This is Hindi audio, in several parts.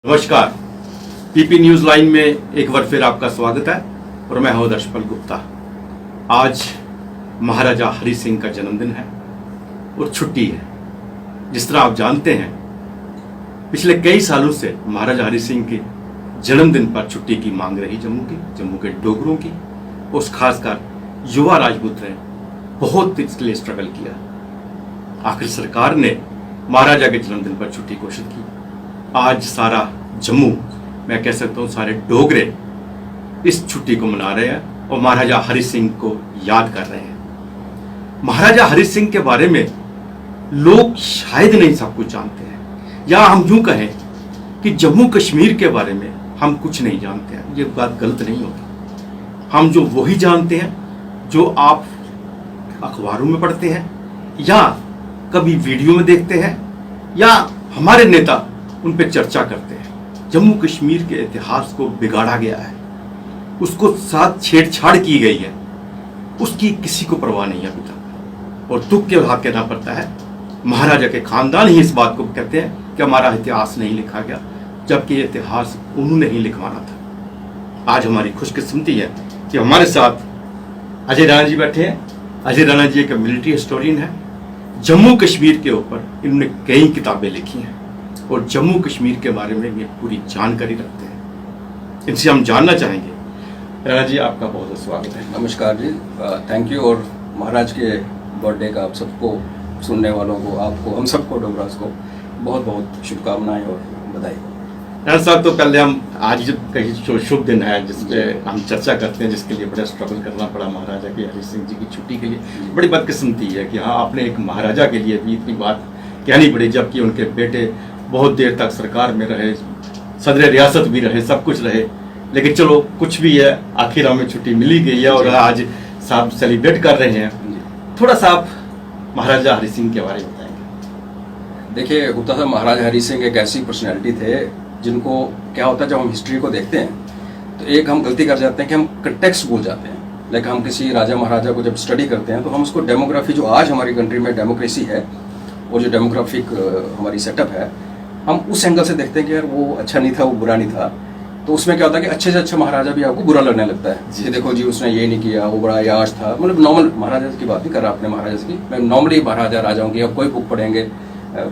नमस्कार, पीपी न्यूज लाइन में एक बार फिर आपका स्वागत है और मैं हूं दर्शपल गुप्ता। आज महाराजा हरि सिंह का जन्मदिन है और छुट्टी है। जिस तरह आप जानते हैं, पिछले कई सालों से महाराजा हरि सिंह के जन्मदिन पर छुट्टी की मांग रही जम्मू के डोगरों की, उस खासकर युवा राजपूत ने बहुत इसके लिए स्ट्रगल किया। आखिर सरकार ने महाराजा के जन्मदिन पर छुट्टी घोषित की। आज सारा जम्मू, मैं कह सकता हूँ सारे डोगरे इस छुट्टी को मना रहे हैं और महाराजा हरि सिंह को याद कर रहे हैं। महाराजा हरि सिंह के बारे में लोग शायद नहीं सब कुछ जानते हैं, या हम यूं कहें कि जम्मू कश्मीर के बारे में हम कुछ नहीं जानते हैं। ये बात गलत नहीं होगी। हम जो वही जानते हैं जो आप अखबारों में पढ़ते हैं या कभी वीडियो में देखते हैं या हमारे नेता उन पे चर्चा करते हैं। जम्मू कश्मीर के इतिहास को बिगाड़ा गया है, उसको साथ छेड़छाड़ की गई है, उसकी किसी को परवाह नहीं है अभी तक। और दुख के साथ कहना पड़ता है, महाराजा के खानदान ही इस बात को कहते हैं कि हमारा इतिहास नहीं लिखा गया, जबकि ये इतिहास उन्होंने ही लिखवाना था। आज हमारी खुशकिस्मती है कि हमारे साथ अजय राणा जी बैठे हैं। अजय राणा जी एक मिलिट्री हिस्टोरियन है। जम्मू कश्मीर के ऊपर इन्होंने कई किताबें लिखी हैं और जम्मू कश्मीर के बारे में ये पूरी जानकारी रखते हैं। इनसे हम जानना चाहेंगे। राणा जी, आपका बहुत बहुत स्वागत है। नमस्कार जी, थैंक यू। और महाराज के बर्थडे का आप सबको, सुनने वालों को, आपको, हम सबको, डोगरास को बहुत बहुत शुभकामनाएं और बधाई। राणा साहब, तो पहले हम आज जब कहीं शुभ दिन है जिसपे हम चर्चा करते हैं, जिसके लिए बड़ा स्ट्रगल करना पड़ा महाराजा के हरि सिंह जी की छुट्टी के लिए, बड़ी बदकिस्मती है कि हाँ, आपने एक महाराजा के लिए भी इतनी बात कहनी पड़ी, जबकि उनके बेटे बहुत देर तक सरकार में रहे, सदर रियासत भी रहे, सब कुछ रहे। लेकिन चलो, कुछ भी है, आखिर हमें छुट्टी मिली गई है और आज साहब सेलिब्रेट कर रहे हैं। थोड़ा सा आप महाराजा हरि सिंह के बारे में बताएंगे। देखिए, होता था महाराजा हरि सिंह एक ऐसी पर्सनैलिटी थे जिनको क्या होता है, जब हम हिस्ट्री को देखते हैं तो एक हम गलती कर जाते हैं कि हम कंटेक्स्ट भूल जाते हैं। लाइक हम किसी राजा महाराजा को जब स्टडी करते हैं तो हम उसको डेमोग्राफी, जो आज हमारी कंट्री में डेमोक्रेसी है और जो डेमोग्राफिक हमारी सेटअप है, हम उस एंगल से देखते हैं कि यार वो अच्छा नहीं था, वो बुरा नहीं था। तो उसमें क्या होता है कि अच्छे से अच्छा महाराजा भी आपको बुरा लगने लगता है जी। देखो जी, उसने ये नहीं किया, वो बड़ा याश था। मतलब नॉर्मल महाराजा की बात नहीं कर रहा अपने महाराजा की, मैं नॉर्मली महाराजा राजाओं की, अब कोई बुक पढ़ेंगे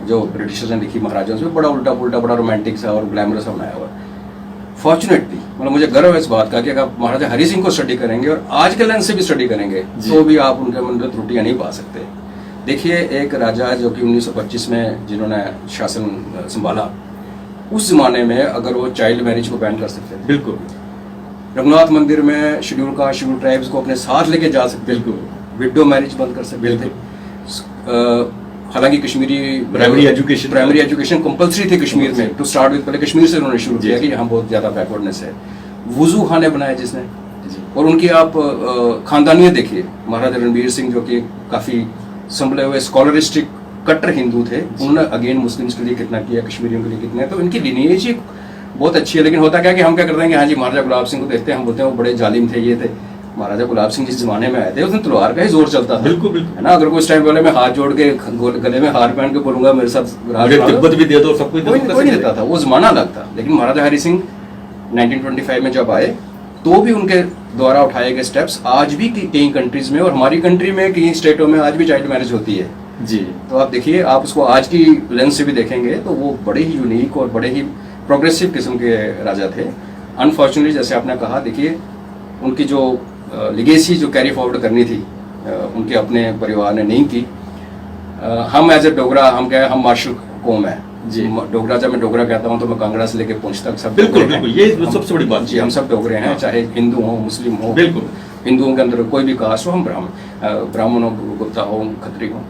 जो ब्रिटिशर्स ने लिखी महाराजाओं से, बड़ा उल्टा पुल्टा, बड़ा रोमांटिक सा और ग्लैमरस सा बनाया हुआ। फॉर्चुनेटली मतलब मुझे गर्व है इस बात का कि अगर आप महाराजा हरि सिंह को स्टडी करेंगे और आज के लेंस से भी स्टडी करेंगे तो भी आप उनके अंदर त्रुटियां नहीं पा सकते। देखिए, एक राजा जो कि 1925 में जिन्होंने शासन संभाला, उस जमाने में अगर वो चाइल्ड मैरिज को बैन कर सकते थे, बिल्कुल, रघुनाथ मंदिर में शेड्यूल कास्ट, शेड्यूल ट्राइब्स को अपने साथ लेके जा सकते, बिल्कुल, विडो मैरिज बंद कर सकते थे। हालांकि कश्मीरी प्राइमरी एजुकेशन कंपलसरी थी कश्मीर में टू स्टार्ट विद। पहले कश्मीर से उन्होंने शुरू किया कि यहाँ बहुत ज्यादा बैकवर्डनेस है। वुजू खाने बनाए जिसने, और उनकी आप खानदानियत देखिए। महाराजा रणबीर सिंह जो कि काफी संभले हुए स्कॉलरिस्टिक कट्टर हिंदू थे, उन्होंने अगेन मुस्लिम्स के लिए कितना किया, कश्मीरियों के लिए कितना है। तो इनकी लिनिएज ही बहुत अच्छी है। लेकिन होता क्या कि हम क्या करते हैं कि हाँ जी, महाराजा गुलाब सिंह को देखते हैं, हम बोलते हैं वो बड़े जालिम थे, ये थे। महाराजा गुलाब सिंह जिस जमाने में आए थे उसमें तलवार का ही जोर चलता था। बिल्कुल बिल्कुल, है ना। अगर कोई इस टाइम वाले में हाथ जोड़ के गले में हार पहन के बोलूंगा मेरे साथ तिब्बत भी दे दो, सब कुछ कोई नहीं देता था, वो जमाना अलग था। लेकिन महाराजा हरि सिंह 1925 में जब आए तो भी उनके द्वारा उठाए गए स्टेप्स आज भी कई कंट्रीज में और हमारी कंट्री में कई स्टेटों में आज भी चाइल्ड मैरिज होती है जी। तो आप देखिए, आप उसको आज की लेंस से भी देखेंगे तो वो बड़े ही यूनिक और बड़े ही प्रोग्रेसिव किस्म के राजा थे। अनफॉर्चुनेटली, जैसे आपने कहा, देखिए उनकी जो लिगेसी जो कैरी फॉरवर्ड करनी थी उनके अपने परिवार ने नहीं की। हम एज ए डोगरा, हम क्या है, हम मार्शल कौम है जी। डोगरा, जब मैं डोगरा कहता हूँ तो मैं कांगड़ा से लेकर पुंछ तक सब बिल्कुल बिल्कुल, ये सबसे बड़ी बात जी। हम सब डोगरे हैं, चाहे हिंदू हो, मुस्लिम हो। बिल्कुल, हिंदुओं के अंदर कोई भी कास्ट हो, हम ब्राह्मण हो, गुप्ता हो, खत्री हो,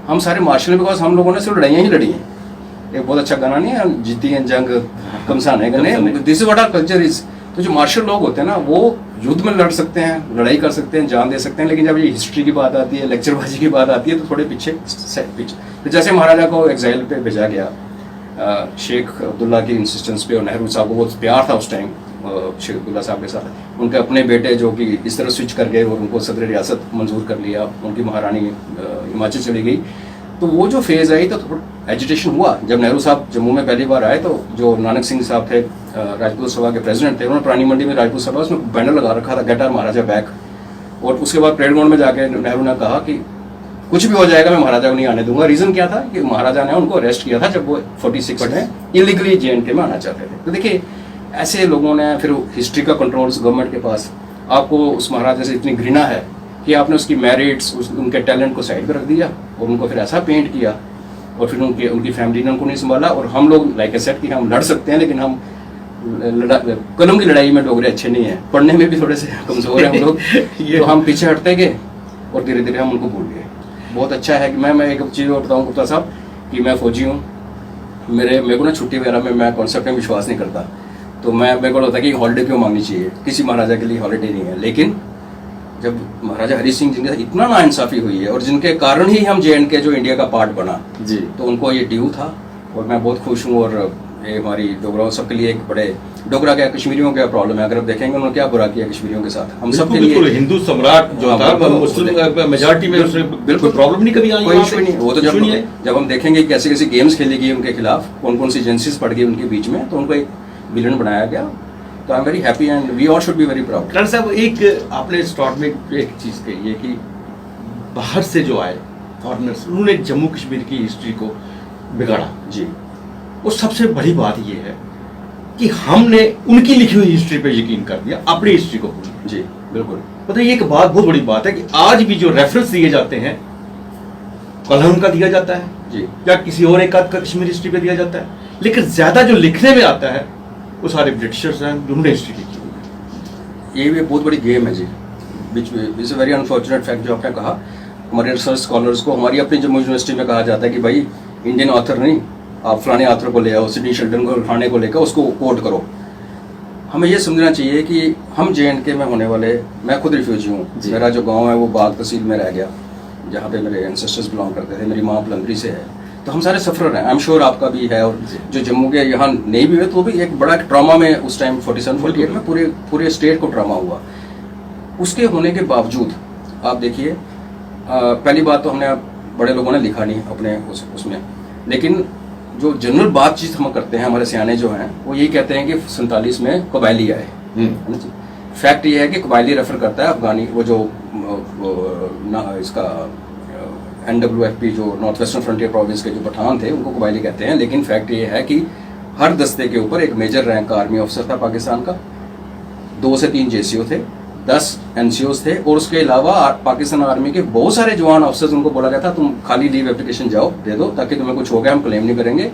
हम सारे मार्शल, बिकॉज हम लोगों ने सिर्फ लड़ाइयाँ ही लड़ी हैं। एक बहुत अच्छा गाना नहीं है, जीती है जंग कमसान है गने, this is what our culture is. तो जो मार्शल लोग होते हैं ना, वो युद्ध में लड़ सकते हैं, लड़ाई कर सकते हैं, जान दे सकते हैं। लेकिन जब ये हिस्ट्री की बात आती है, लेक्चरबाजी की बात आती है, तो थोड़े पीछे। तो जैसे महाराजा को एग्जाइल पे भेजा गया शेख अब्दुल्ला की इंसिस्टेंस पे, और नेहरू साहब को बहुत प्यार था उस टाइम शेख अब्दुल्ला साहब के साथ। उनके अपने बेटे जो कि इस तरह स्विच कर गए और उनको सदर रियासत मंजूर कर लिया, उनकी महारानी हिमाचल चली गई। तो वो जो फेज आई तो एजिटेशन हुआ जब नेहरू साहब जम्मू में पहली बार आए, तो जो नानक सिंह साहब थे राजपूत सभा के प्रेसिडेंट थे, उन्होंने पुरानी मंडी में राजपूत सभा उसमें बैनर लगा रखा था, गेट आवर महाराजा बैक। और उसके बाद परेड ग्राउंड में जाके नेहरू ने कहा कि कुछ भी हो जाएगा मैं महाराजा को नहीं आने दूंगा। रीजन क्या था कि महाराजा ने उनको अरेस्ट किया था जब वो 46 में इलीगली JNK में आना चाहते थे। तो देखिए ऐसे लोगों ने फिर हिस्ट्री का कंट्रोल गवर्नमेंट के पास, आपको उस महाराजा से इतनी घृणा है कि आपने उसकी मेरिट्स उनके टैलेंट को साइड पर रख दिया और उनको फिर ऐसा पेंट किया, और फिर उनकी फैमिली ने उनको नहीं संभाला। और हम लोग लाइक ए सेट कि हम लड़ सकते हैं, लेकिन हम कलम की लड़ाई में डोगरे अच्छे नहीं है, पढ़ने में भी थोड़े से कमजोर हैं हम लोग। तो हम पीछे हटते गए और धीरे धीरे हम उनको भूल गए। बहुत अच्छा है कि मैं एक चीज़ और बताऊँ गुप्ता साहब कि मैं फौजी हूँ, मेरे को ना छुट्टी वगैरह में मैं कॉन्सेप्ट में विश्वास नहीं करता। तो मेरे को लगता है कि हॉलीडे क्यों मांगनी चाहिए, किसी महाराजा के लिए हॉलीडे नहीं है। लेकिन जब महाराजा हरी सिंह जिनके साथ इतना नाइंसाफी हुई है और जिनके कारण ही हम JNK जो इंडिया का पार्ट बना जी, तो उनको ये ड्यू था। और मैं बहुत खुश हूँ। और ये हमारी डोगराओं सबके लिए एक बड़े, डोगरा क्या कश्मीरियों का प्रॉब्लम है, अगर आप देखेंगे उन्होंने क्या बुरा किया कश्मीरियों के साथ, हम सब के लिए। बिल्कुल हिंदू सम्राट जो था, मुस्लिम मेजॉरिटी में उसमें बिल्कुल प्रॉब्लम नहीं कभी आई, कोई इशू नहीं। वो तो जब हम देखेंगे कैसे कैसे गेम्स खेली गई उनके खिलाफ, कौन कौन सी एजेंसीज पड़ गई उनके बीच में, तो उनको एक विलन बनाया गया। तो I am very happy and we all should be very proud. Karan साहब, एक आपने स्टार्ट में एक चीज कही है कि बाहर से जो आए फॉरेनर्स, उन्होंने जम्मू कश्मीर की हिस्ट्री को बिगाड़ा जी। और सबसे बड़ी बात यह है कि हमने उनकी लिखी हुई हिस्ट्री पे यकीन कर दिया, अपनी हिस्ट्री को भूल। जी बिल्कुल। मतलब ये एक बात बहुत बड़ी बात है कि आज भी जो रेफरेंस दिए जाते हैं, कलम का दिया जाता है जी, या किसी और एक आध का कश्मीर हिस्ट्री पे दिया जाता है, लेकिन ज्यादा जो लिखने में आता है वो सारे ब्रिटिशर्स हैं जिन्होंने हिस्ट्री लिखी हुई है। ये भी बहुत बड़ी गेम है जी। Which is a very unfortunate fact जो आपने कहा। हमारे रिसर्च स्कॉलर्स को हमारी अपनी जम्मू यूनिवर्सिटी में कहा जाता है कि भाई इंडियन ऑथर नहीं, आप फलाने ऑथर को ले आओ, सिडनी शेल्टन को, खाने को लेकर उसको कोट करो। हमें ये समझना चाहिए कि हम JNK में होने वाले, मैं खुद रिफ्यूजी हूँ, मेरा जो गांव है वो बाग तहसील में रह गया, जहाँ पे मेरे एंसेस्टर्स बिलोंग करते थे, मेरी माँ पलंदरी से है। तो हम सारे सफरर हैं, आई एम श्योर आपका भी है। और जो जम्मू के यहाँ नहीं भी हुए तो भी एक बड़ा ट्रॉमा में उस टाइम 47-48 में पूरे स्टेट को ट्रॉमा हुआ। उसके होने के बावजूद आप देखिए, पहली बात तो हमने बड़े लोगों ने लिखा नहीं अपने उसमें, लेकिन जो जनरल बातचीत हम करते हैं, हमारे सियाने जो हैं वो यही कहते हैं कि 47 में कबायली आए। फैक्ट ये है कि कबायली रेफर करता है अफगानी, वो जो इसका NWFP जो नॉर्थ वेस्टर्न फ्रंटियर प्रोविंस के जो पठान थे उनको कबायली कहते हैं। लेकिन फैक्ट ये है कि हर दस्ते के ऊपर एक मेजर रैंक का आर्मी ऑफिसर था पाकिस्तान का, 2 से 3 JCO थे, 10 NCOs थे, और उसके अलावा पाकिस्तान आर्मी के बहुत सारे जवान ऑफिसर्स, उनको बोला गया था तुम खाली लीव एप्लीकेशन जाओ दे दो ताकि तुम्हें कुछ हो गया हम क्लेम नहीं करेंगे।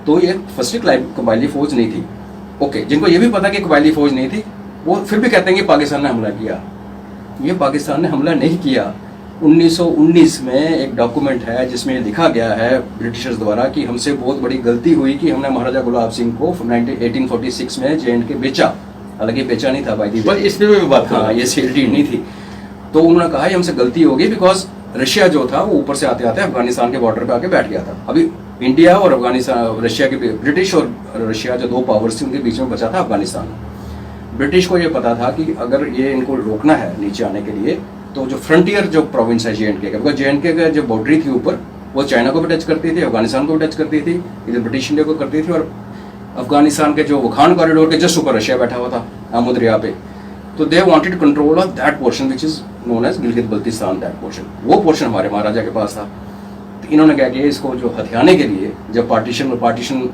तो ये फर्स्ट कबायली फौज नहीं थी। ओके, जिनको ये भी पता कि कबायली फौज नहीं थी वो फिर भी कहते हैं कि पाकिस्तान ने हमला किया। ये पाकिस्तान ने हमला नहीं किया। 1919 में एक डॉक्यूमेंट है जिसमें लिखा गया है ब्रिटिशर्स द्वारा कि हमसे बहुत बड़ी गलती हुई कि हमने महाराजा गुलाब सिंह को 1846 में JNK बेचा। हालांकि बेचा नहीं था भाई, पर इसमें मैं बात, हाँ, ये सेल डीड नहीं थी। तो उन्होंने कहा हमसे गलती होगी बिकॉज रशिया जो था वो ऊपर से आते आते अफगानिस्तान के बॉर्डर पे आके बैठ गया था। अभी इंडिया और अफगानिस्तान, रशिया के, ब्रिटिश और रशिया जो 2 पावर्स थी उनके बीच में बचा था अफगानिस्तान। ब्रिटिश को ये पता था कि अगर ये इनको रोकना है नीचे आने के लिए तो जो फ्रंटियर जो प्रोविंस है JNK का, बिकॉज JNK का जो बाउंड्री थी ऊपर वो चाइना को भी टच करती थी, अफगानिस्तान को भी टच करती थी, इधर ब्रिटिश इंडिया को करती थी, और अफगानिस्तान के जो वखान कॉरिडोर के जस्ट ऊपर रशिया बैठा हुआ था आमू दरिया पे। तो they wanted control of that portion which is known as Gilgit Baltistan. That portion, वो पोर्शन हमारे महाराजा के पास था। तो इन्होंने क्या किया, इसको जो हथियाने के लिए जब पार्टीशन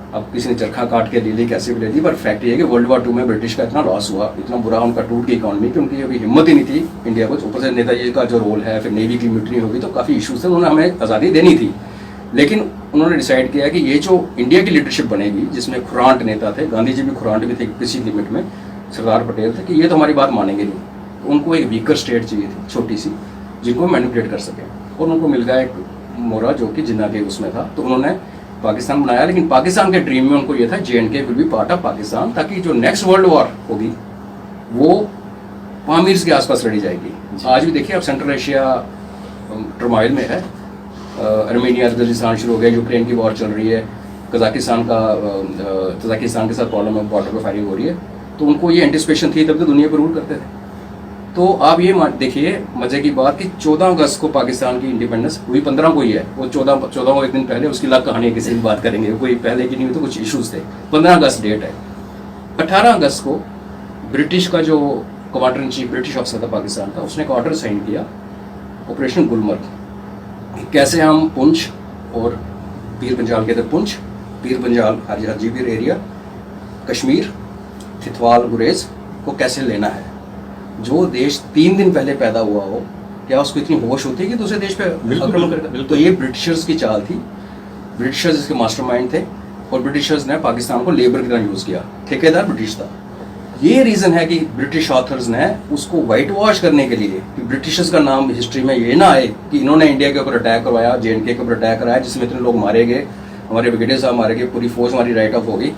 अब किसी ने चरखा काट के ले ली, कैसे भी ले ली, पर फैक्ट ये है कि वर्ल्ड वार 2 में ब्रिटिश का इतना लॉस हुआ, इतना बुरा उनका टूट गई इकॉनमी कि उनकी अभी हिम्मत ही नहीं थी इंडिया को। ऊपर से नेताजी का जो रोल है, फिर नेवी की म्यूटनी होगी, तो काफ़ी इशूज थे, उन्होंने हमें आज़ादी देनी थी। लेकिन उन्होंने डिसाइड किया कि ये जो इंडिया की लीडरशिप बनेगी जिसमें खुरांट नेता थे, गांधी जी भी खुरांट भी थे किसी लिमिट में, सरदार पटेल थे, कि ये तो हमारी बात मानेंगे नहीं। तो उनको एक वीकर स्टेट चाहिए थी, छोटी सी, जिनको मैनिपुलेट कर सके, और उनको मिल गया एक मोरा जो कि जिन्ना के उसमें था। तो उन्होंने पाकिस्तान बनाया, लेकिन पाकिस्तान के ड्रीम में उनको ये था JNK will be part of Pakistan, ताकि जो नेक्स्ट वर्ल्ड वॉर होगी वो पामीर्स के आसपास लड़ी जाएगी। आज भी देखिए, अब सेंट्रल एशिया टर्मोइल में है, अर्मेनिया अफगानिस्तान शुरू हो गया, यूक्रेन की वॉर चल रही है, कजाकिस्तान के साथ प्रॉब्लम है, बॉर्डर पर फायरिंग हो रही है। तो उनको ये एंटिसिपेशन थी, तब तो दुनिया पर रूल करते थे। तो आप ये देखिए मजे की बात कि 14 अगस्त को पाकिस्तान की इंडिपेंडेंस हुई, 15 को ही है वो, 14 को एक दिन पहले, उसकी अलग कहानी है, किसी दिन बात करेंगे, कोई पहले की नहीं हुई तो कुछ इश्यूज थे। 15 अगस्त डेट है। 18 अगस्त को ब्रिटिश का जो commander in chief British officer था पाकिस्तान का, उसने एक ऑर्डर साइन किया ऑपरेशन गुलमर्ग। कैसे हम पुंछ और पीर पंजाल के अंदर पुंछ, पीर पंजाल हाजीपीर एरिया, कश्मीर, थितवाल, गुरेज को कैसे लेना है। जो देश 3 दिन पहले पैदा हुआ हो, क्या उसको इतनी होश होती है कि दूसरे देश पे आक्रमण करेगा? तो ये ब्रिटिशर्स की चाल थी। ब्रिटिशर्स इसके मास्टरमाइंड थे और ब्रिटिशर्स ने पाकिस्तान को लेबर की तरह यूज किया, ठेकेदार ब्रिटिश था। ये रीजन है कि ब्रिटिश ऑथर्स ने उसको वाइट वॉश करने के लिए कि ब्रिटिशर्स का नाम हिस्ट्री में ये ना आए कि इन्होंने इंडिया के ऊपर अटैक करवाया, JNK के ऊपर अटैक कराया, जिसमें इतने लोग मारे गए, हमारे ब्रिगेडियर साहब मारे गए, पूरी फौज हमारी राइट ऑफ हो गई।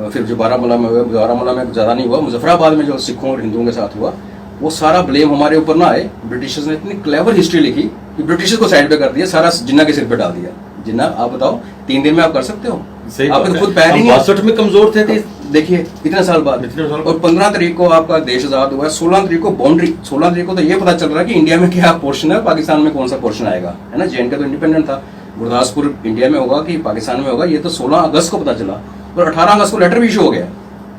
फिर जो बारामूला में हुआ, बारामूला में ज़्यादा नहीं हुआ, मुजफ्फराबाद में जो सिखों और हिंदुओं के साथ हुआ, वो सारा ब्लेम हमारे ऊपर ना आए। ब्रिटिशर्स ने इतनी क्लेवर हिस्ट्री लिखी कि ब्रिटिशर्स को साइड पे कर दिया, सारा जिन्ना के सिर पे डाल दिया। जिन्ना, आप बताओ 3 दिन में आप कर सकते हो? आप खुद पैर ही 62 में कमजोर थे। देखिए इतने साल बाद, और 15 तारीख को आपका देश आजाद हुआ है, 16 तारीख को बाउंड्री, 16 तारीख को तो ये पता चल रहा है कि इंडिया में क्या पोर्शन है, पाकिस्तान में कौन सा पोर्शन आएगा, है ना। JNK तो इंडिपेंडेंट था, गुरदासपुर इंडिया में होगा कि पाकिस्तान में होगा, ये तो 16 अगस्त को पता चला। और 18 अगस्त को लेटर भी इशू हो गया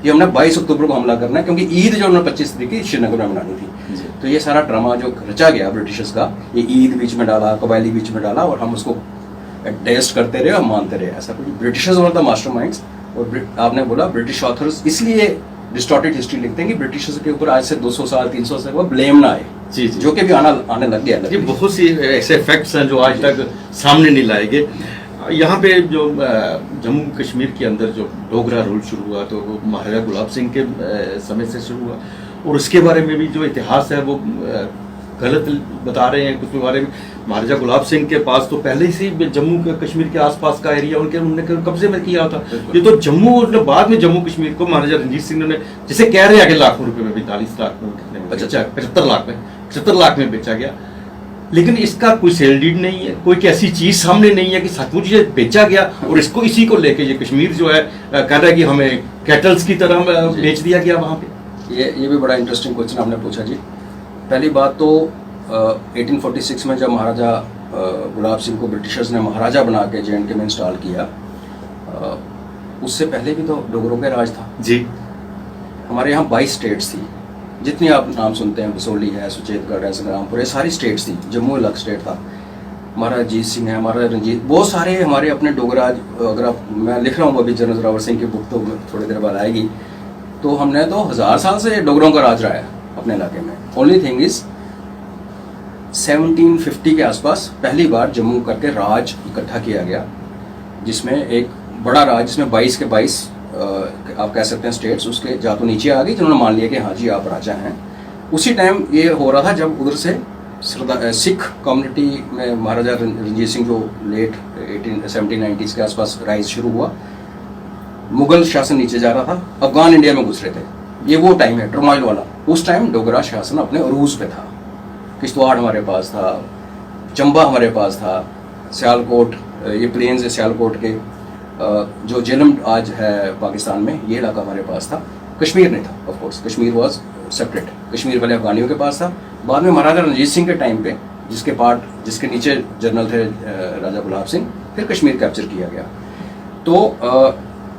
कि हमने 22 अक्टूबर को हमला करना है, क्योंकि ईद जो उन्होंने 25 तारीख की श्रीनगर में मनानी थी। तो ये सारा ड्रामा जो रचा गया ब्रिटिशर्स का, ये ईद बीच में डाला, कबायली बीच में डाला, और हम उसको टेस्ट करते रहे और मानते रहे। ऐसा कुछ, ब्रिटिशर्स वर द मास्टरमाइंड्स। और आपने बोला ब्रिटिश ऑथर्स इसलिए डिस्टॉर्टेड हिस्ट्री लिखते हैं कि ब्रिटिशर्स के ऊपर आज से 200 साल 300 साल वो ब्लेम ना आए, जी, जो कि भी आने लग गया। ये बहुत सी ऐसे फैक्ट्स हैं जो आज तक सामने नहीं लाए गए। यहाँ पे जो जम्मू कश्मीर के अंदर जो डोगरा रूल शुरू हुआ, तो वो महाराजा गुलाब सिंह के समय से शुरू हुआ, और उसके बारे में भी जो इतिहास है वो गलत बता रहे हैं कुछ के बारे में। महाराजा गुलाब सिंह के पास तो पहले ही से जम्मू कश्मीर के आसपास का एरिया उन्होंने कब्जे में किया था। ये तो जम्मू, बाद में जम्मू कश्मीर को महाराजा रणजीत सिंह ने, जिसे कह रहे हैं आगे लाखों रुपए में, 42 लाख में, 75 लाख में बेचा गया। लेकिन इसका कोई सेल डीड नहीं है, कोई ऐसी चीज सामने नहीं है कि सचमुच ये बेचा गया, और इसको इसी को लेके ये कश्मीर जो है कह रहा है कि हमें कैटल्स की तरह बेच दिया गया वहाँ पे। ये भी बड़ा इंटरेस्टिंग क्वेश्चन आपने पूछा जी। पहली बात तो 1846 में जब महाराजा गुलाब सिंह को ब्रिटिशर्स ने महाराजा बना के JNK में इंस्टॉल किया, उससे पहले भी तो डोगरों का राज था जी। हमारे यहाँ 22 स्टेट्स थी, जितनी आप नाम सुनते हैं, बसोली है, सुचेतगढ़ है, संग्रामपुर है, सारी स्टेट्स थी। जम्मू अलग स्टेट था। महाराजा जीत सिंह है, महाराजा रंजीत, बहुत सारे हमारे अपने डोगराज। अगर आप, मैं लिख रहा हूँ अभी जनरल जोरावर सिंह की बुक, तो थोड़ी देर बाद आएगी, तो हमने तो 1000 साल से डोगरों का राज रहा है अपने इलाके में। ओनली थिंग इज 1750 के आसपास पहली बार जम्मू करके राज इकट्ठा किया गया, जिसमें एक बड़ा राज, जिसमें 22 के 22 आप कह सकते हैं स्टेट्स उसके जा तो नीचे आ गई, जिन्होंने मान लिया कि हाँ जी आप राजा हैं। उसी टाइम ये हो रहा था जब उधर से सिख कम्युनिटी में महाराजा रणजीत सिंह जो लेट 1790s के आसपास राइज शुरू हुआ, मुगल शासन नीचे जा रहा था, अफगान इंडिया में घुस रहे थे। ये वो टाइम है टर्मोइल वाला। उस टाइम डोगरा शासन अपने अरूज पे था। किश्तवाड़ हमारे पास था, चंबा हमारे पास था, सियालकोट, ये प्लेन्स है सियालकोट के, जो जेलम आज है पाकिस्तान में, ये इलाका हमारे पास था। कश्मीर नहीं था, of course Kashmir was separate. Kashmir पहले अफगानियों के पास था, बाद में महाराजा रणजीत सिंह के टाइम पे, जिसके नीचे जनरल थे राजा गुलाब सिंह, फिर कश्मीर कैप्चर किया गया। तो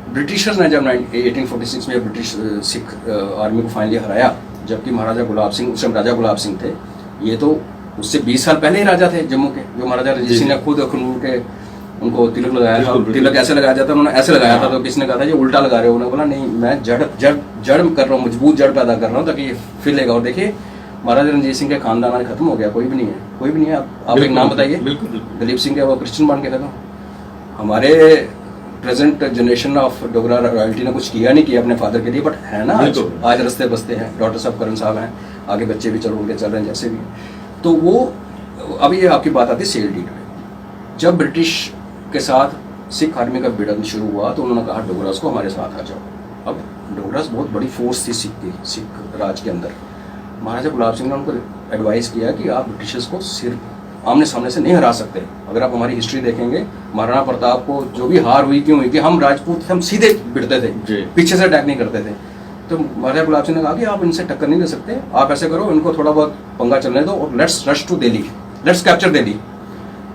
ब्रिटिशर्स ने जब 1846 में ब्रिटिश सिख आर्मी को फाइनली हराया, जबकि महाराजा गुलाब सिंह, उस टाइम राजा गुलाब सिंह थे, ये तो उससे 20 साल पहले ही राजा थे जम्मू के, जो महाराजा रणजीत सिंह ने खुद अखनूर के उनको तिलक लगाया था। तिलक ऐसे लगाया जाता है, उन्होंने ऐसे लगाया था, तो किसी ने कहा था ये उल्टा लगा रहे हो, उन्होंने बोला नहीं मैं जड़ कर रहा हूँ, मजबूत जड़ पैदा कर रहा हूँ ताकि ये फिलेगा। और देखिए महाराजा रणजीत सिंह के खानदान आज खत्म हो गया, कोई भी नहीं है, कोई भी नहीं है। आप एक नाम बताइए। दलीप सिंह के वो क्रिश्चियन बन के खत्म। हमारे present generation of Dogra royalty ने कुछ किया नहीं किया अपने फादर के लिए, बट है ना आज रस्ते बसते हैं। डॉक्टर साहब करण साहब हैं, आगे बच्चे भी चल उनके चल रहे हैं जैसे भी। तो वो अभी ये आपकी बात आती है सेल डीड में। जब ब्रिटिश के साथ सिख आर्मी का भिड़ंत शुरू हुआ तो उन्होंने कहा डोगरास को हमारे साथ आ जाओ। अब डोगरास बहुत बड़ी फोर्स थी सिख राज के अंदर। महाराजा गुलाब सिंह ने उनको एडवाइस किया कि आप ब्रिटिशर्स को सिर्फ आमने सामने से नहीं हरा सकते। अगर आप हमारी हिस्ट्री देखेंगे, महाराणा प्रताप को जो भी हार हुई क्यों हुई कि हम राजपूत थे, हम सीधे भिड़ते थे, पीछे से अटैक नहीं करते थे। तो महाराजा गुलाब सिंह ने कहा कि आप इनसे टक्कर नहीं दे सकते, आप ऐसे करो, इनको थोड़ा बहुत पंगा चलने दो और let's rush to Delhi, let's capture Delhi.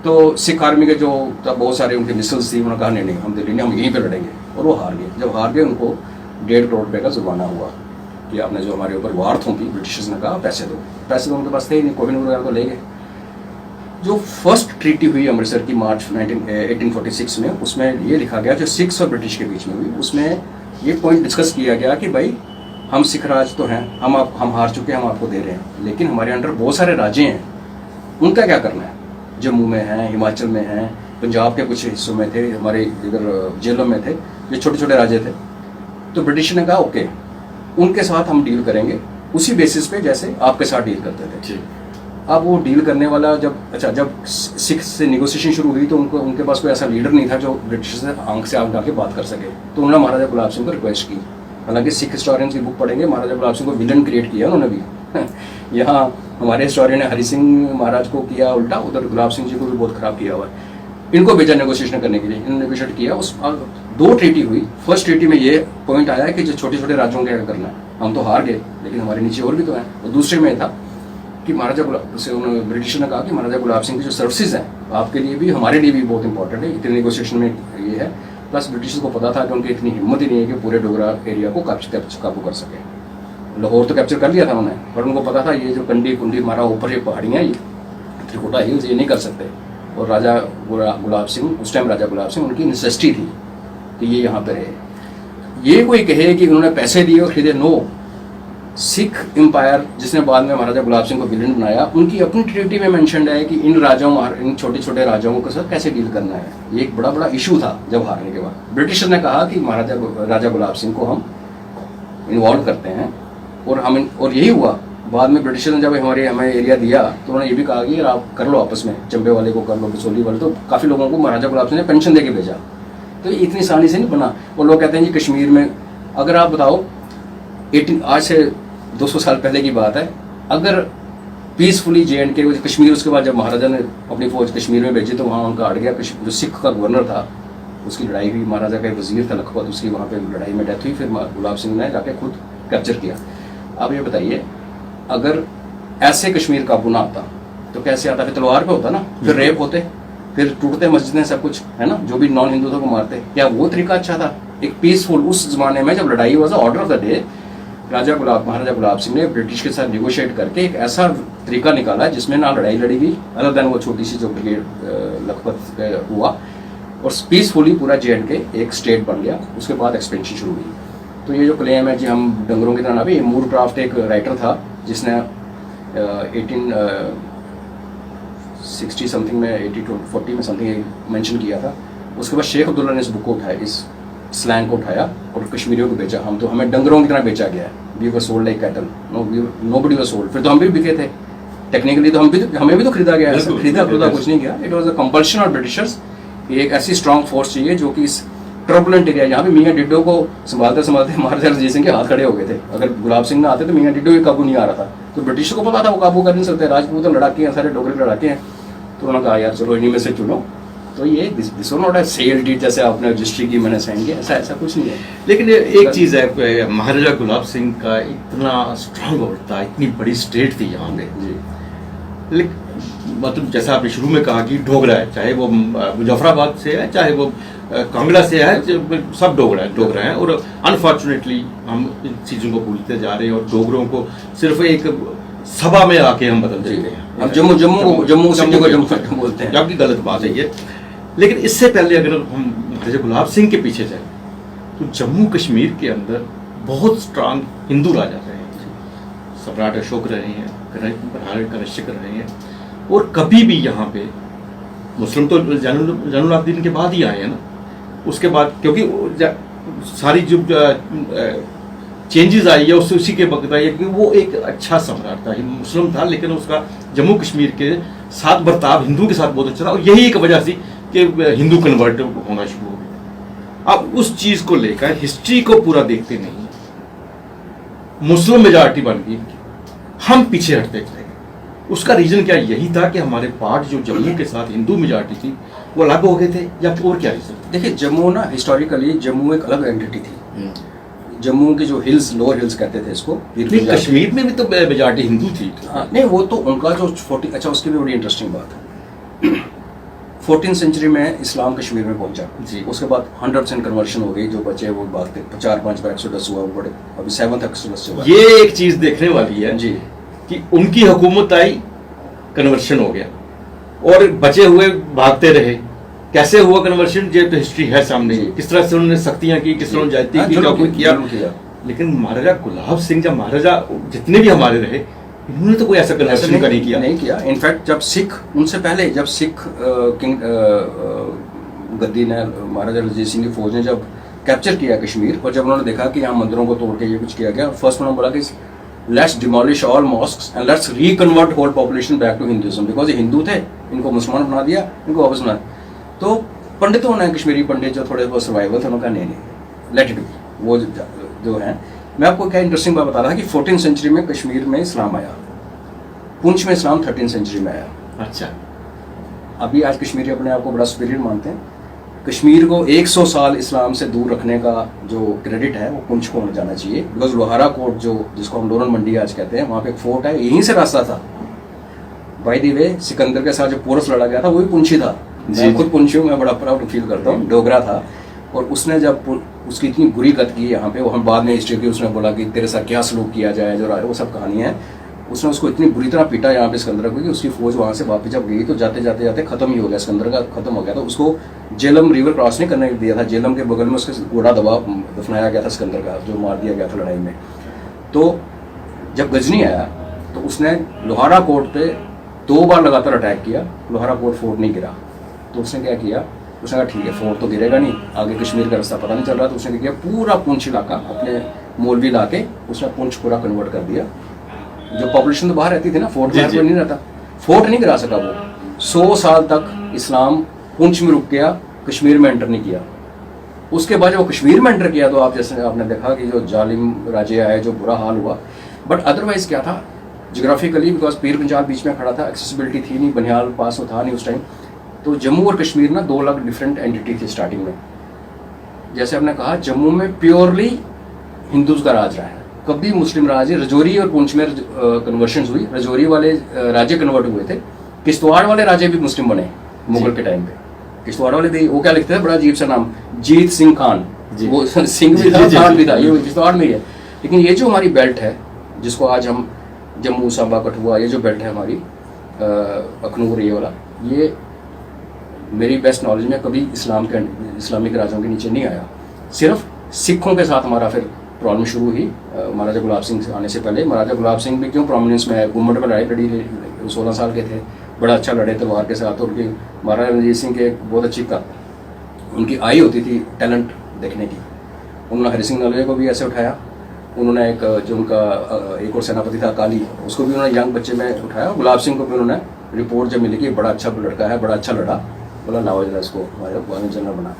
तो सिख आर्मी के जो तब बहुत सारे उनके मिसल्स थी, उन्होंने कहा नहीं हम दिल्ली नहीं, हम यहीं पे लड़ेंगे, और वो हार गए। जब हार गए उनको 1.5 करोड़ रुपये का जुर्माना हुआ कि आपने जो हमारे ऊपर वार थोपी, ब्रिटिशर्स ने कहा पैसे दो। पैसे तो उनके पास थे ही नहीं, कोहिनूर वगैरह तो ले गए। जो फर्स्ट ट्रीटी हुई अमृतसर की मार्च 1846 में, उसमें ये लिखा गया, जो सिख्स और ब्रिटिश के बीच में हुई, उसमें ये पॉइंट डिस्कस किया गया कि भाई हम सिख राज तो हैं, हम हार चुके हैं, हम आपको दे रहे हैं, लेकिन हमारे अंडर बहुत सारे राज्य हैं, उनका क्या करना है? जम्मू में हैं, हिमाचल में हैं, पंजाब के कुछ हिस्सों में थे, हमारे इधर जेलों में थे, ये छोटे छोटे राज्य थे। तो ब्रिटिश ने कहा ओके, उनके साथ हम डील करेंगे उसी बेसिस पे जैसे आपके साथ डील करते थे। अब वो डील करने वाला जब सिख से निगोशिएशन शुरू हुई तो उनके पास कोई ऐसा लीडर नहीं था जो ब्रिटिश से आंख डाल के बात कर सके। तो उन्होंने महाराजा गुलाब सिंह को रिक्वेस्ट की। हालांकि सिख हिस्टोरियंस की बुक पढ़ेंगे, महाराजा गुलाब सिंह को विलन क्रिएट किया उन्होंने भी यहाँ हमारे हिस्टोरियन ने हरि सिंह महाराज को किया उल्टा, उधर गुलाब सिंह जी को भी बहुत खराब किया हुआ है। इनको भेजा नेगोशिएशन करने के लिए, इन्होंने नेगोशिएट किया। उस 2 ट्रीटी हुई। फर्स्ट ट्रीटी में ये पॉइंट आया कि जो छोटे छोटे राज्यों का क्या करना है, हम तो हार गए लेकिन हमारे नीचे और भी तो हैं। और दूसरे में था कि महाराजा गुलाब से उन्होंने ब्रिटिश ने कहा कि महाराजा गुलाब सिंह की जो सर्विसेज हैं आपके लिए भी हमारे लिए भी बहुत इंपॉर्टेंट है, इतने नेगोशिएशन में ये है। प्लस ब्रिटिश को पता था कि उनकी इतनी हिम्मत ही नहीं है कि पूरे डोगरा एरिया को काबू कर सके। लाहौर तो कैप्चर कर लिया था उन्होंने, पर उनको पता था ये जो कंडी कुंडी हमारा ऊपर ये पहाड़ियाँ, ये त्रिकुटा हिल्स, ये नहीं कर सकते। और राजा गुलाब सिंह, उस टाइम राजा गुलाब सिंह, उनकी नेसेसिटी थी कि ये यहाँ पे रहे। ये कोई कहे कि उन्होंने पैसे दिए और खरीदे, नो। सिख एम्पायर, जिसने बाद में महाराजा गुलाब सिंह को विलन बनाया, उनकी अपनी ट्रीटी में मेंशन्ड है कि इन छोटे छोटे राजाओं के साथ कैसे डील करना है। ये एक बड़ा इशू था जब हारने के बाद। ब्रिटिशर्स ने कहा कि राजा गुलाब सिंह को हम इन्वॉल्व करते हैं, और यही हुआ। बाद में ब्रिटिशर्स ने जब हमें एरिया दिया तो उन्होंने ये भी कहा कि आप कर लो आपस में, चंबे वाले को कर लो, बिसोली वाले। तो काफ़ी लोगों को महाराजा गुलाब सिंह ने पेंशन दे के भेजा। तो ये इतनी आसानी से नहीं बना। और लोग कहते हैं जी कश्मीर में, अगर आप बताओ आज से 200 साल पहले की बात है, अगर पीसफुली J&K कश्मीर, उसके बाद जब महाराजा ने अपनी फौज कश्मीर में भेजी तो वहाँ उनका अड़ गया। जो सिख का गवर्नर था उसकी लड़ाई हुई, महाराजा का वजीर था लखपत, उसकी वहाँ पे लड़ाई में डेथ हुई। फिर गुलाब सिंह ने जाके खुद कैप्चर किया। आप ये बताइए, अगर ऐसे कश्मीर काबू ना आता तो कैसे आता? फिर तलवार पे होता ना, फिर रेप होते, फिर टूटते मस्जिदें, सब कुछ है ना, जो भी नॉन हिंदू थे को मारते। क्या वो तरीका अच्छा था? एक पीसफुल, उस जमाने में जब लड़ाई हुआ था, ऑर्डर ऑफ द डे, महाराजा गुलाब सिंह ने ब्रिटिश के साथ निगोशिएट करके एक ऐसा तरीका निकाला जिसमें ना लड़ाई लड़ी गई, अदर देन वो छोटी सी जो ब्रिगेड लखपत हुआ, और पीसफुली पूरा J&K एक स्टेट बन गया। उसके बाद एक्सपेंशन शुरू हुई। तो ये जो क्लेम है जी हम डंगरों की तरह ना, भी मूर क्राफ्ट एक राइटर था जिसने 1860 समथिंग में, 80-40 में समथिंग मेंशन किया था। उसके बाद शेख अब्दुल्ला ने इस बुक को उठाया, इस स्लैंग को उठाया और कश्मीरियों को बेचा। हमें डंगरों की तरह बेचा गया है। We were sold like cattle, nobody was sold. फिर तो हम भी बिके थे टेक्निकली, तो हमें भी तो खरीदा गया है। खरीदा कुछ नहीं गया, it was a compulsion of Britishers. एक ऐसी स्ट्रॉन्ग फोर्स चाहिए जो कि इस टर्बुलेंट एरिया, यहाँ पे मियाँ डिड्डो को संभालते महाराजा रंजीत सिंह के हाथ खड़े हो गए थे। अगर गुलाब सिंह ना आते तो मियाँ डिड्डो भी काबू नहीं आ रहा था। तो ब्रिटिश को पता था वो काबू कर नहीं सकते, राजपूत लड़ाके हैं, सारे डोगरे लड़ाके हैं। तो उन्होंने कहा यार चलो इन्हीं में से चुनो। तो ये this not a sale deed जैसे आपने रजिस्ट्री की मैंने साइन किया, ऐसा कुछ नहीं है। लेकिन एक चीज़ है, महाराजा गुलाब सिंह का इतना स्ट्रांग होल्ड था, इतनी बड़ी स्टेट थी यहाँ पे जी। लेकिन मतलब जैसा आपने शुरू में कहा कि डोगरा है, चाहे वो मुजफ्फराबाद से है, चाहे वो कांगड़ा से है, सब डोगरा हैं। और अनफॉर्चुनेटली हम इन चीज़ों को भूलते जा रहे हैं और डोगरों को सिर्फ एक सभा में आके हम बदल देते हैं। हम जम्मू सिटी को जम्मू बोलते हैं, जबकि गलत बात है ये। लेकिन इससे पहले अगर हम महाराजा गुलाब सिंह के पीछे जाए तो जम्मू कश्मीर के अंदर बहुत स्ट्रांग हिंदू राजा रहे हैं। सम्राट अशोक रहे हैं, कनिष्क रहे हैं, और कभी भी यहाँ पे मुस्लिम तो जैनुलाब्दीन के बाद ही आए हैं ना। उसके बाद क्योंकि सारी जो चेंजेस आई है उससे उसी के वक्त आई है, क्योंकि वो एक अच्छा सम्राट था, मुस्लिम था, लेकिन उसका जम्मू कश्मीर के साथ बर्ताव हिंदू के साथ बहुत अच्छा था। और यही एक वजह थी कि हिंदू कन्वर्ट होना शुरू हो गया। अब उस चीज को लेकर हिस्ट्री को पूरा देखते नहीं, मुस्लिम मेजॉरिटी बन गई, हम पीछे हटते चले गए। उसका रीजन क्या यही था कि हमारे पार्ट जो जम्मू के साथ हिंदू मेजॉरिटी थी वो अलग हो गए थे, या और क्या रीजन? देखिए जम्मू ना हिस्टोरिकली जम्मू एक अलग एंटिटी थी। जम्मू के जो हिल्स, लोअर हिल्स कहते थे इसको, नहीं, कश्मीर में भी तो मेजॉरिटी हिंदू थी। हाँ, नहीं वो तो उनका जो 40, अच्छा उसकी भी बड़ी इंटरेस्टिंग बात है। 14th सेंचुरी में इस्लाम कश्मीर में पहुंचा जी। उसके बाद 100% कन्वर्शन हो गई, जो बचे वो बात 4-5 बार एक्सोडस हुआ, वो बड़े अभी 7th एक्सोडस हुआ। ये एक चीज देखने वाली है जी कि उनकी हुकूमत आई, कन्वर्शन हो गया और बचे हुए भागते रहे। कैसे हुआ कन्वर्शन, ये तो हिस्ट्री है सामने। जी। किस तरह से उन्होंने सख्तियां की, किस तरह उन्होंने जाति हाँ, की, क्या कुछ जुल्म किया। लेकिन महाराजा गुलाब सिंह, जब महाराजा जितने भी हमारे रहे, इन्होंने तो कोई ऐसा कन्वर्शन नहीं किया। नहीं किया। इनफैक्ट जब सिख, उनसे पहले जब सिख किंग गद्दी ने, महाराजा रंजीत सिंह की फौज ने जब कैप्चर किया कश्मीर, और जब उन्होंने देखा कि यहाँ मंदिरों को तोड़ के ये कुछ किया गया, फर्स्ट उन्होंने बोला कि let's demolish all mosques and let's reconvert whole population back to Hinduism, because ये हिंदू थे, इनको मुसलमान बना दिया, इनको वापस बना। तो पंडितों ने, कश्मीरी पंडित जो थोड़े बहुत सर्वाइवल थे, उन्होंने कहा नहीं, लेट इट बी। वो जो है, मैं आपको क्या इंटरेस्टिंग बात बता रहा था कि 14th सेंचुरी में कश्मीर में इस्लाम आया, पुंछ में इस्लाम 13th सेंचुरी में आया। अच्छा, अभी आज कश्मीरी अपने आप को बड़ा सुपीरियर मानते हैं। कश्मीर को 100 साल इस्लाम से दूर रखने का जो क्रेडिट है वो पुंछ को होना जाना चाहिए, बिकॉज लोहारा कोट, जो जिसको हम डोरन मंडी आज कहते हैं, वहाँ पे एक फोर्ट है, यहीं से रास्ता था। बाय द वे, सिकंदर के साथ जो पोरस लड़ा गया था वो भी पुंछी था। मैं खुद पुंछी हूँ, मैं बड़ा प्राउड फील करता हूँ। डोगरा था, और उसने जब उसकी इतनी बुरी गत की यहाँ पे, वो हम बाद में हिस्ट्री की, उसने बोला कि तेरे साथ क्या सलूक किया जाए, जो वो सब कहानियाँ हैं। उसने उसको इतनी बुरी तरह पीटा यहाँ पे सिकंदर को कि उसकी फौज वहाँ से वापस जब गई तो जाते जाते जाते खत्म ही हो गया, सिकंदर का खत्म हो गया। तो उसको जेलम रिवर क्रॉस नहीं करने दिया था, जेलम के बगल में उसके घोड़ा दफनाया गया था सिकंदर का, जो मार दिया गया था लड़ाई में। तो जब गजनी आया तो उसने लोहारा कोट पे 2 बार लगातार अटैक किया, लोहारा कोट फोर्ट नहीं गिरा। तो उसने क्या किया, उसने कहा ठीक है फोर्ट तो गिरेगा नहीं, आगे कश्मीर का रास्ता पता नहीं चल रहा। तो उसने क्या किया, पूरा पुंछ इलाका अपने मौलवी ला के उसने पुंछ पूरा कन्वर्ट कर दिया। जो पॉपुलेशन तो बाहर रहती थी ना, फोर्ट में नहीं रहता, फोर्ट नहीं गिरा सका वो। 100 साल तक इस्लाम पुंछ में रुक गया, कश्मीर में एंटर नहीं किया। उसके बाद जब वो कश्मीर में एंटर किया तो आप जैसे आपने देखा कि जो जालिम राजे आए, जो बुरा हाल हुआ। बट अदरवाइज क्या था, जोग्राफिकली, बिकॉज पीर पंजाल बीच में खड़ा था, एक्सेसिबिलिटी थी नहीं, बनिहाल पास था नहीं उस टाइम। तो जम्मू और कश्मीर ना 2 अलग डिफरेंट एंटिटी थी स्टार्टिंग में। जैसे आपने कहा, जम्मू में प्योरली हिंदूज का राज रहा है, कभी मुस्लिम राज है। रजौरी और पुंछ में कन्वर्शन हुई, रजौरी वाले राजे कन्वर्ट हुए थे, किश्तवाड़ वाले राजे भी मुस्लिम बने मुगल के टाइम पे। किश्तवाड़ वाले भी, वो क्या लिखते थे, बड़ा अजीब सा नाम, जीत सिंह खान, वो सिंह भी था, खान भी था, ये किश्तवाड़ में ही है। लेकिन ये जो हमारी बेल्ट है, जिसको आज हम जम्मू, सांबा, कठुआ, ये जो बेल्ट है हमारी, अखनूर, ये वाला, ये मेरी बेस्ट नॉलेज में कभी इस्लामिक राजों के नीचे नहीं आया। सिर्फ सिखों के साथ हमारा फिर प्रॉब्लम शुरू हुई महाराजा गुलाब सिंह आने से पहले। महाराजा गुलाब सिंह भी क्यों प्रोमिनेंस में आए, गुम्मट में लड़ाई लड़ी, 16 साल के थे, बड़ा अच्छा लड़े तलवार के साथ। और उनकी महाराजा रंजीत सिंह के एक बहुत अच्छी उनकी आई होती थी टैलेंट देखने की। उन्होंने हरि सिंह नलवे को भी ऐसे उठाया। उन्होंने एक जो उनका एक और सेनापति था अकाली, उसको भी उन्होंने यंग बच्चे में उठाया। गुलाब सिंह को भी उन्होंने रिपोर्ट जब मिली कि बड़ा अच्छा लड़का है, बड़ा अच्छा लड़ा, बोला लाओ जरा इसको हमारे गवर्नर जनरल बना।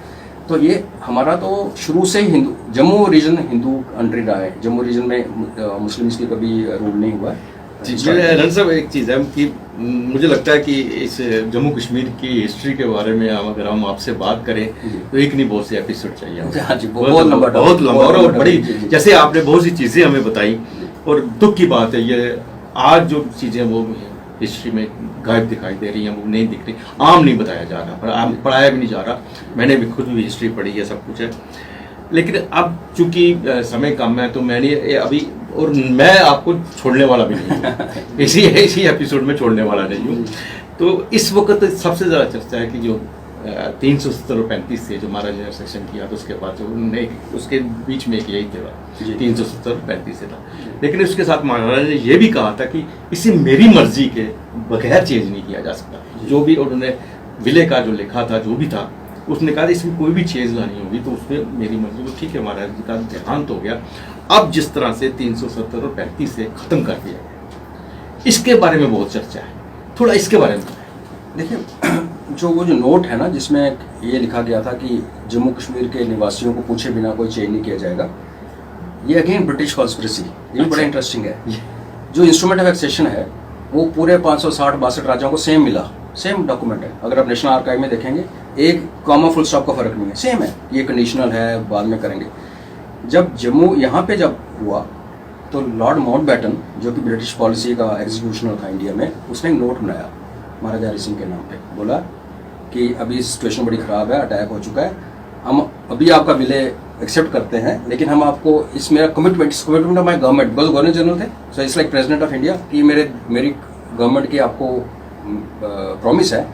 तो ये हमारा तो शुरू से ही हिंदू, जम्मू रीजन हिंदू कंट्री रहा है। जम्मू रीजन में मुस्लिम्स की कभी रूल नहीं हुआ है। रन साहब, एक चीज़ है कि मुझे लगता है कि इस जम्मू कश्मीर की हिस्ट्री के बारे में अगर हम आपसे बात करें तो एक नहीं बहुत से एपिसोड चाहिए। हाँ जी, बहुत लंबा और बड़ी, जैसे आपने बहुत सी चीज़ें हमें बताई, और दुख की बात है ये आज जो चीज़ें वो हिस्ट्री में गायब दिखाई दे रही हैं, वो नहीं दिख रही, आम नहीं बताया जा रहा, पढ़ाया भी नहीं जा रहा। मैंने भी खुद भी हिस्ट्री पढ़ी है, सब कुछ है, लेकिन अब चूंकि समय कम है तो मैंने अभी, और मैं आपको छोड़ने वाला भी नहीं हूँ इसी एपिसोड में छोड़ने वाला नहीं हूँ। तो इस वक्त सबसे ज़्यादा चर्चा है कि जो 370 और 35 से जो महाराजा ने सेक्शन किया, तो उसके बाद जो उन्होंने, उसके बीच में एक यही था 370 और 35 से था। लेकिन उसके साथ महाराजा ने यह भी कहा था कि इसे मेरी मर्जी के बगैर चेंज नहीं किया जा सकता। जो भी उन्होंने विले का जो लिखा था, जो भी था, उसने कहा इसमें कोई भी चेंज लानी होगी तो उसमें मेरी मर्जी। तो ठीक है, महाराज जी का देहांत हो गया। अब जिस तरह से 370 और 35 से ख़त्म कर दिया गया, इसके बारे में बहुत चर्चा है, थोड़ा इसके बारे में देखिए। वो जो नोट है ना, जिसमें ये लिखा गया था कि जम्मू कश्मीर के निवासियों को पूछे बिना कोई चेंज नहीं किया जाएगा, ये अगेन ब्रिटिश कॉन्स्पिरेसी, ये भी बड़ा इंटरेस्टिंग है। जो इंस्ट्रूमेंट ऑफ एक्सेशन है वो पूरे 560-62 राज्यों को सेम मिला, सेम डॉक्यूमेंट है। अगर आप नेशनल आर्काइव में देखेंगे, एक कॉमा फुल स्टॉप का फर्क नहीं है, सेम है। ये कंडीशनल है, बाद में करेंगे। जब जम्मू यहाँ पे जब हुआ तो लॉर्ड माउंटबेटन जो कि ब्रिटिश पॉलिसी का एग्जीक्यूशनर था इंडिया में, उसने एक नोट बनाया महाराजा हरि सिंह के नाम पे। बोला कि अभी सिचुएशन बड़ी ख़राब है, अटैक हो चुका है, हम अभी आपका विले एक्सेप्ट करते हैं, लेकिन हम आपको इस मेरा commitment of my government, because governor general थे, so it's like president of India, कि मेरी गवर्नमेंट की आपको प्रॉमिस है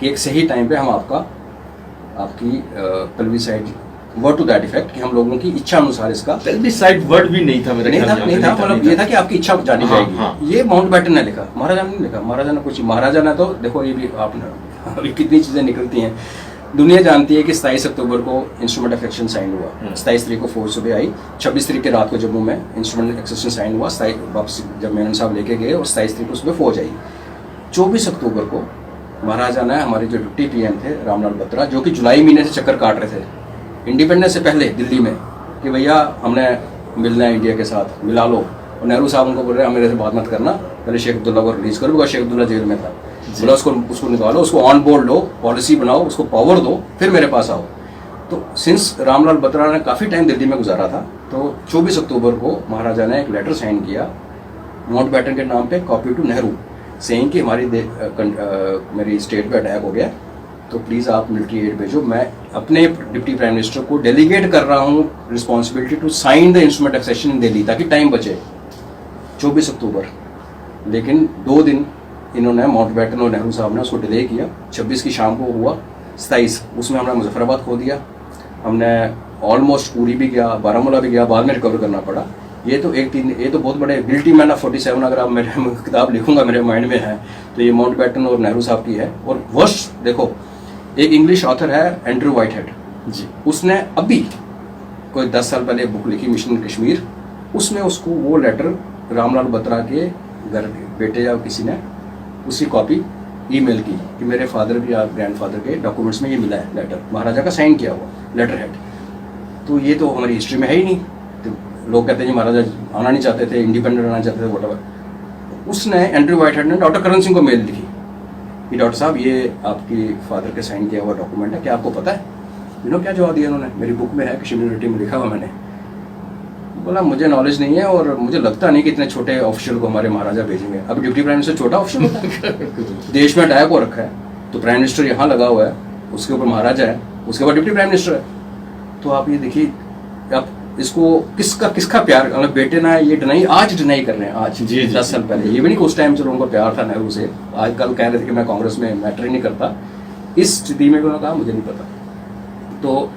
कि एक सही टाइम पे हम आपकी पेल्विसाइड वर्ड टू दैट इफेक्ट, कि हम लोगों की इच्छा अनुसार इसका पेल्विसाइड वर्ड भी नहीं था मेरे नहीं ख्याल था, मतलब ये था कि आपकी इच्छा जानी हाँ, जाएगी। हाँ। ये माउंटबेटन ने लिखा, महाराजा ने नहीं लिखा। महाराजा ने कुछ, महाराजा ने तो देखो ये भी आपने अभी कितनी चीज़ें निकलती हैं, दुनिया जानती है कि 27 अक्टूबर को इंस्ट्रूमेंट ऑफ एक्शन साइन हुआ, 27 तारीख को फौज सुबह आई, 26 तारीख के रात को जम्मू में इंस्ट्रूमेंट एक्शन साइन हुआ, वापस जब मेनन साहब लेके गए, और 27 तारीख को सुबह फौज आई। 24 अक्टूबर को महाराजा ने, हमारे जो डिप्टी पीएम थे रामलाल बत्रा, जो कि जुलाई महीने से चक्कर काट रहे थे इंडिपेंडेंस से पहले दिल्ली में, कि भैया हमने मिलना है इंडिया के साथ, मिला लो, और नेहरू साहब उनको बोल रहे हैं मेरे से बात मत करना, पहले शेख अब्दुल्ला को रिलीज करो, बिकॉज शेख अब्दुल्ला जेल में था। बोला उसको निकालो, उसको ऑन बोर्ड लो, पॉलिसी बनाओ, उसको पावर दो, फिर मेरे पास आओ। तो सिंस रामलाल बत्रा ने काफ़ी टाइम दिल्ली में गुजारा था, तो 24 अक्टूबर को महाराजा ने एक लेटर साइन किया माउंटबेटन के नाम पे, कॉपी टू नेहरू, सेइंग कि मेरी स्टेट पे अटैक हो गया, तो प्लीज़ आप मिलिट्री एड भेजो। मैं अपने डिप्टी प्राइम मिनिस्टर को डेलीगेट कर रहा हूँ responsibility to sign the instrument of action in Delhi, ताकि टाइम बचे। 24 अक्टूबर, लेकिन 2 दिन इन्होंने, माउंटबेटन और नेहरू साहब ने उसको डिले किया। 26 की शाम को हुआ, 27 उसमें हमने मुजफ्फराबाद खो दिया, हमने ऑलमोस्ट पूरी भी गया, बारामूला भी गया, बाद में रिकवर करना पड़ा। ये तो बहुत बड़े गिल्टी मैन ऑफ 47, अगर आप मेरे किताब लिखूंगा मेरे माइंड में है, तो ये माउंटबेटन और नेहरू साहब की है। और वर्स्ट देखो, एक इंग्लिश ऑथर है एंड्रू व्हाइटहेड जी, उसने अभी कोई 10 साल पहले बुक लिखी मिशन कश्मीर, उसमें उसको वो लेटर रामलाल बत्रा के घर बेटे या किसी ने उसकी कॉपी ईमेल की कि मेरे फादर या ग्रैंडफादर के डॉक्यूमेंट्स में ये मिला है लेटर, महाराजा का साइन किया हुआ लेटर हेड। तो ये तो हमारी हिस्ट्री में है ही नहीं। तो लोग कहते हैं जी महाराजा आना नहीं चाहते थे, इंडिपेंडेंट आना चाहते थे, व्हाटएवर। उसने एंड्रू व्हाइटहेड ने डॉक्टर करण सिंह को मेल लिखी कि डॉक्टर साहब ये आपकी फादर के साइन किया हुआ डॉक्यूमेंट है, क्या आपको पता है? क्या जवाब दिया उन्होंने, मेरी बुक में है, कश्मीर यूनिटी में लिखा हुआ मैंने। बोला मुझे नॉलेज नहीं है, और मुझे लगता नहीं कि इतने छोटे ऑफिशियल को हमारे महाराजा भेजेंगे। अब डिप्टी प्राइम मिनिस्टर छोटा ऑफिशियल होता है? देश में अटैक हो रखा है, तो प्राइम मिनिस्टर यहाँ लगा हुआ है, उसके ऊपर महाराजा है, उसके बाद डिप्टी प्राइम मिनिस्टर है। तो आप ये देखिए, आप इसको किसका प्यार, मतलब बेटे ना ये डिनाई, आज डिनाई कर रहे हैं, आज जी, 10 साल पहले ये भी नहीं कि उस टाइम चलो उनको प्यार था नेहरू से, आजकल कह रहे थे कि मैं कांग्रेस में मैटर ही नहीं करता। इस स्थिति में उन्होंने कहा मुझे नहीं पता। तो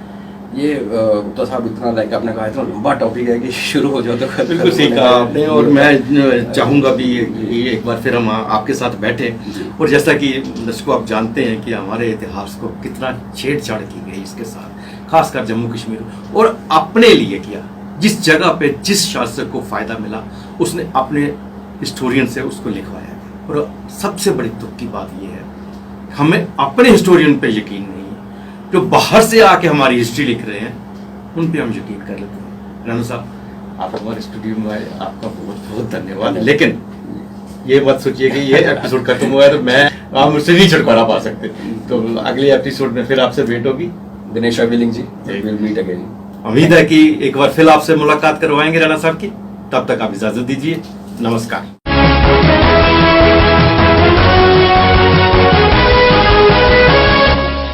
ये गुप्ता साहब इतना लाइक आपने कहा इतना लंबा टॉपिक है कि शुरू हो जाओ तो बिल्कुल सही कहा आपने, और मैं चाहूँगा भी ये एक बार फिर हम आपके साथ बैठे, और जैसा कि दर्शकों आप जानते हैं कि हमारे इतिहास को कितना छेड़छाड़ की गई इसके साथ, खासकर जम्मू कश्मीर, और अपने लिए किया। जिस जगह पे जिस शासक को फायदा मिला उसने अपने हिस्टोरियन से उसको लिखवाया। और सबसे बड़ी दुख की बात यह है, हमें अपने हिस्टोरियन पे यकीन नहीं है, जो बाहर से आके हमारी हिस्ट्री लिख रहे हैं उन पे हम यकीन कर लेते हैं। रानू साहब, आप हमारे स्टूडियो में आए, आपका बहुत बहुत धन्यवाद। लेकिन ये मत सोचिए कि ये एपिसोड खत्म हुआ है तो मैं आप मुझसे नहीं छुटकारा पा सकते। तो अगले एपिसोड में फिर आपसे भेंट होगी। दिनेश विलिंग जी, विल मीट अगेन। उम्मीद है कि एक बार फिर आपसे मुलाकात करवाएंगे राणा साहब की। तब तक आप इजाजत दीजिए, नमस्कार।